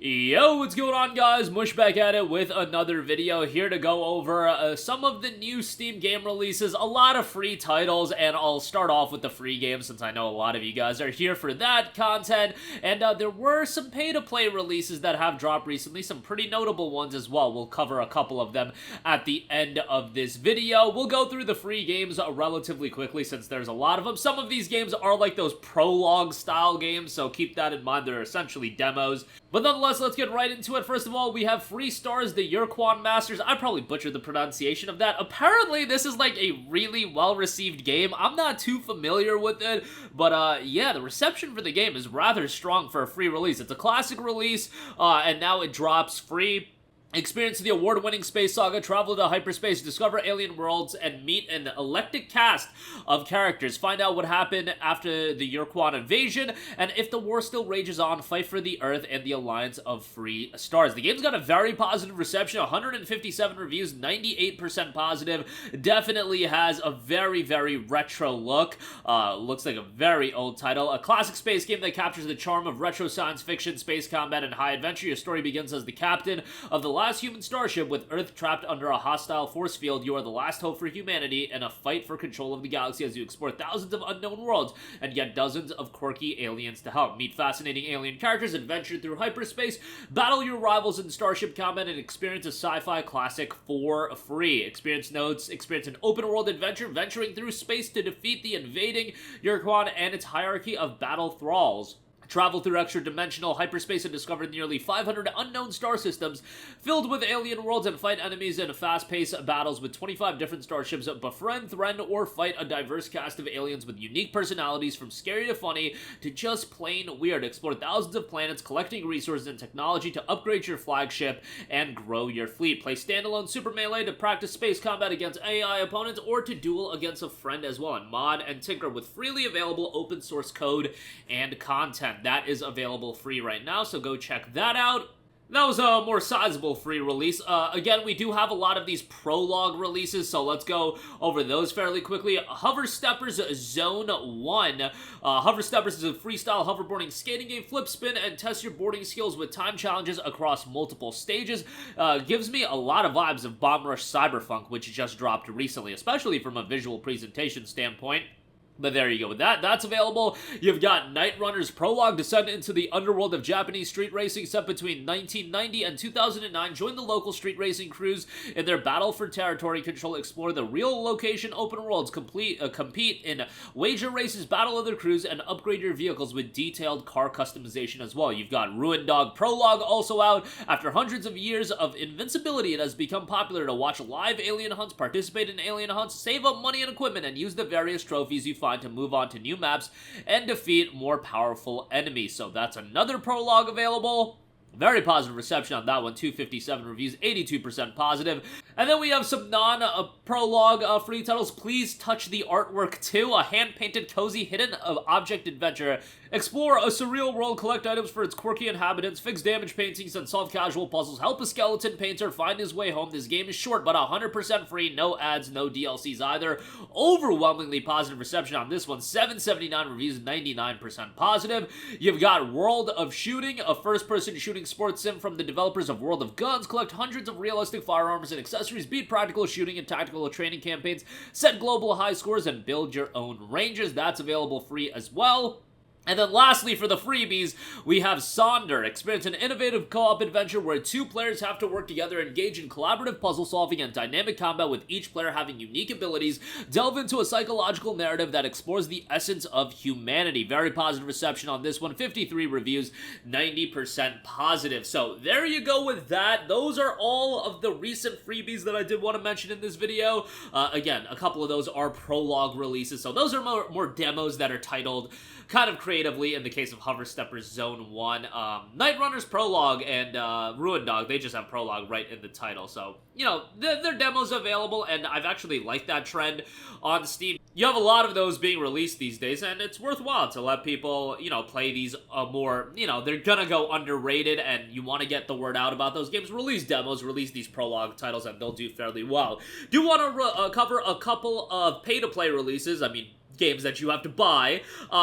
Yo, what's going on, guys? Mush back at it with another video here to go over some of the new Steam game releases, a lot of free titles, and I'll start off with the free games since I know a lot of you guys are here for that content. And there were some pay-to-play releases that have dropped recently, some pretty notable ones as well. We'll cover a couple of them at the end of this video. We'll go through the free games relatively quickly since there's a lot of them. Some of these games are like those Prologue style games, so keep that in mind. They're essentially demos. But nonetheless, let's get right into it. First of all, we have Free Stars, the Ur-Quan Masters. I probably butchered the pronunciation of that. Apparently, this is like a really well-received game. I'm not too familiar with it, but yeah, the reception for the game is rather strong for a free release. It's a classic release, and now it drops free. Experience the award-winning space saga, travel to hyperspace, discover alien worlds, and meet an eclectic cast of characters. Find out what happened after the Ur-Quan invasion, and if the war still rages on, fight for the Earth and the Alliance of Free Stars. The game's got a very positive reception, 157 reviews, 98% positive. Definitely has a very, very retro look. Looks like a very old title. A classic space game that captures the charm of retro science fiction, space combat, and high adventure. Your story begins as the captain of the last human starship with Earth trapped under a hostile force field. You are the last hope for humanity in a fight for control of the galaxy as you explore thousands of unknown worlds and get dozens of quirky aliens to help. Meet fascinating alien characters, adventure through hyperspace, battle your rivals in starship combat, and experience a sci-fi classic for free. Experience an open-world adventure venturing through space to defeat the invading Ur-Quan and its hierarchy of battle thralls. Travel through extra-dimensional hyperspace and discover nearly 500 unknown star systems filled with alien worlds and fight enemies in fast-paced battles with 25 different starships. Befriend, threaten, or fight a diverse cast of aliens with unique personalities from scary to funny to just plain weird. Explore thousands of planets, collecting resources and technology to upgrade your flagship and grow your fleet. Play standalone Super Melee to practice space combat against AI opponents or to duel against a friend as well, and mod and tinker with freely available open source code and content. That is available free right now, so go check that out. That was a more sizable free release. Again, we do have a lot of these Prologue releases, so let's go over those fairly quickly. Hoversteppers Zone 1. Hoversteppers is a freestyle hoverboarding skating game. Flip, spin, and test your boarding skills with time challenges across multiple stages. Gives me a lot of vibes of Bomb Rush Cyberpunk, which just dropped recently, especially from a visual presentation standpoint. But there you go with that. That's available. You've got Night Runner's Prologue, descend into the underworld of Japanese street racing set between 1990 and 2009. Join the local street racing crews in their battle for territory control. Explore the real location open worlds. Compete in wager races, battle other crews, and upgrade your vehicles with detailed car customization as well. You've got Ruindog Prologue also out. After hundreds of years of invincibility, it has become popular to watch live alien hunts, participate in alien hunts, save up money and equipment, and use the various trophies you find to move on to new maps and defeat more powerful enemies. So that's another Prologue available. Very positive reception on that one, 257 reviews, 82% positive. And then we have some non-Prologue free titles. Please Touch the Artwork 2, a hand-painted, cozy, hidden object adventure. Explore a surreal world, collect items for its quirky inhabitants, fix damaged paintings, and solve casual puzzles. Help a skeleton painter find his way home. This game is short, but 100% free, no ads, no DLCs either. Overwhelmingly positive reception on this one, 779 reviews, 99% positive. You've got World of Shooting, a first-person shooting sports sim from the developers of World of Guns. Collect hundreds of realistic firearms and accessories, beat practical shooting and tactical training campaigns, set global high scores, and build your own ranges. That's available free as well. And then lastly, for the freebies, we have Sonder. Experience an innovative co-op adventure where two players have to work together, engage in collaborative puzzle solving and dynamic combat with each player having unique abilities. Delve into a psychological narrative that explores the essence of humanity. Very positive reception on this one, 53 reviews, 90% positive. So there you go with that. Those are all of the recent freebies that I did want to mention in this video. Again, a couple of those are Prologue releases, so those are more demos that are titled kind of creatively. In the case of Hoversteppers Zone 1, Night Runner's Prologue and Ruindog, they just have Prologue right in the title. So, you know, their demos available, and I've actually liked that trend on Steam. You have a lot of those being released these days, and it's worthwhile to let people, you know, play these more, you know, they're gonna go underrated, and you want to get the word out about those games. Release demos, release these Prologue titles, and they'll do fairly well. Do want to cover a couple of pay-to-play releases. I mean, games that you have to buy.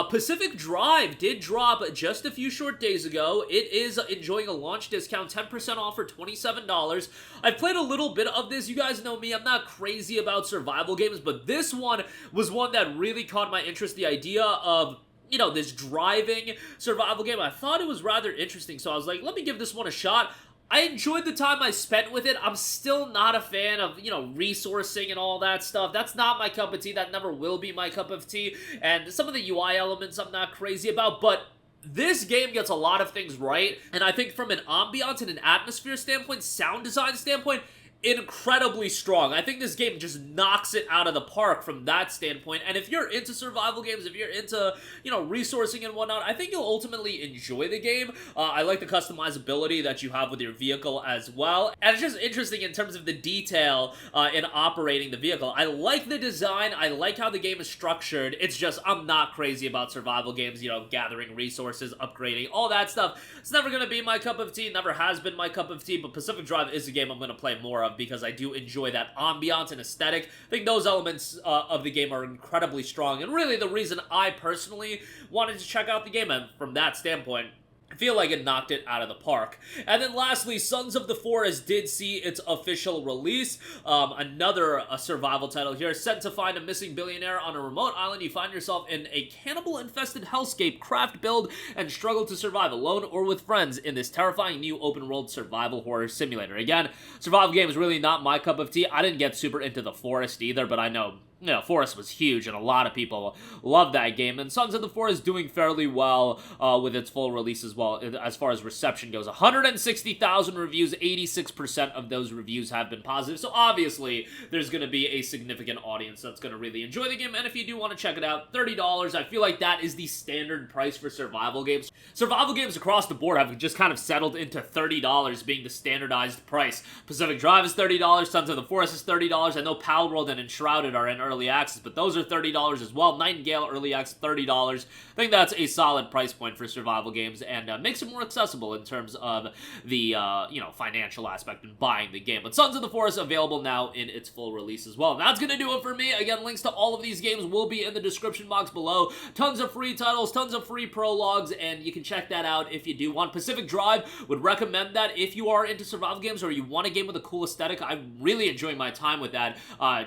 Pacific Drive did drop just a few short days ago. It is enjoying a launch discount, 10% off for $27. I've played a little bit of this. You guys know me, I'm not crazy about survival games, but this one was one that really caught my interest. The idea of, you know, this driving survival game, I thought it was rather interesting, so I was like, let me give this one a shot. I enjoyed the time I spent with it. I'm still not a fan of, you know, resourcing and all that stuff. That's not my cup of tea. That never will be my cup of tea. And some of the UI elements I'm not crazy about, but this game gets a lot of things right. And I think from an ambiance and an atmosphere standpoint, sound design standpoint, incredibly strong. I think this game just knocks it out of the park from that standpoint. And if you're into survival games, if you're into, you know, resourcing and whatnot, I think you'll ultimately enjoy the game. I like the customizability that you have with your vehicle as well. And it's just interesting in terms of the detail in operating the vehicle. I like the design. I like how the game is structured. It's just, I'm not crazy about survival games, you know, gathering resources, upgrading, all that stuff. It's never going to be my cup of tea. Never has been my cup of tea, but Pacific Drive is a game I'm going to play more of, because I do enjoy that ambiance and aesthetic. I think those elements of the game are incredibly strong, and really the reason I personally wanted to check out the game, and from that standpoint, I feel like it knocked it out of the park. And then lastly, Sons of the Forest did see its official release. Another survival title here. Sent to find a missing billionaire on a remote island, you find yourself in a cannibal-infested hellscape, craft, build, and struggle to survive alone or with friends in this terrifying new open-world survival horror simulator. Again, survival game is really not my cup of tea. I didn't get super into the Forest either, but I know, you know, Forest was huge, and a lot of people love that game. And Sons of the Forest doing fairly well with its full release as well, as far as reception goes. 160,000 reviews, 86% of those reviews have been positive. So obviously, there's going to be a significant audience that's going to really enjoy the game. And if you do want to check it out, $30. I feel like that is the standard price for survival games. Survival games across the board have just kind of settled into $30 being the standardized price. Pacific Drive is $30. Sons of the Forest is $30. I know Palworld and Enshrouded are in early access, but those are $30 as well. Nightingale early access, $30. I think that's a solid price point for survival games, and makes it more accessible in terms of the you know, financial aspect in buying the game. But Sons of the Forest available now in its full release as well. And that's gonna do it for me. Again, links to all of these games will be in the description box below. Tons of free titles, tons of free prologues, and you can check that out if you do want. Pacific Drive, would recommend that if you are into survival games or you want a game with a cool aesthetic. I'm really enjoying my time with that.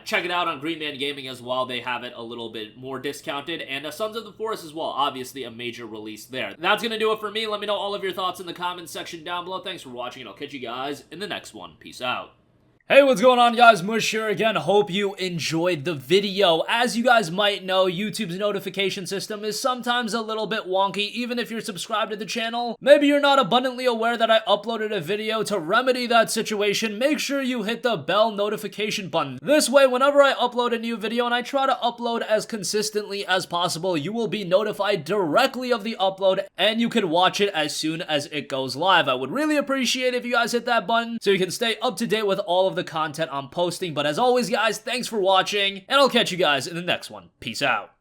Check it out on Green Man Gaming as well. They have it a little bit more discounted. And Sons of the Forest as well. Obviously a major release there. That's gonna do it for me. Let me know all of your thoughts in the comments section down below. Thanks for watching, and I'll catch you guys in the next one. Peace out. Hey, what's going on, guys? Mush here again. Hope you enjoyed the video. As you guys might know, YouTube's notification system is sometimes a little bit wonky, even if you're subscribed to the channel. Maybe you're not abundantly aware that I uploaded a video. To remedy that situation, make sure you hit the bell notification button. This way, whenever I upload a new video, and I try to upload as consistently as possible, you will be notified directly of the upload, and you can watch it as soon as it goes live. I would really appreciate if you guys hit that button so you can stay up to date with all of the content I'm posting. But as always, guys, thanks for watching, and I'll catch you guys in the next one. Peace out.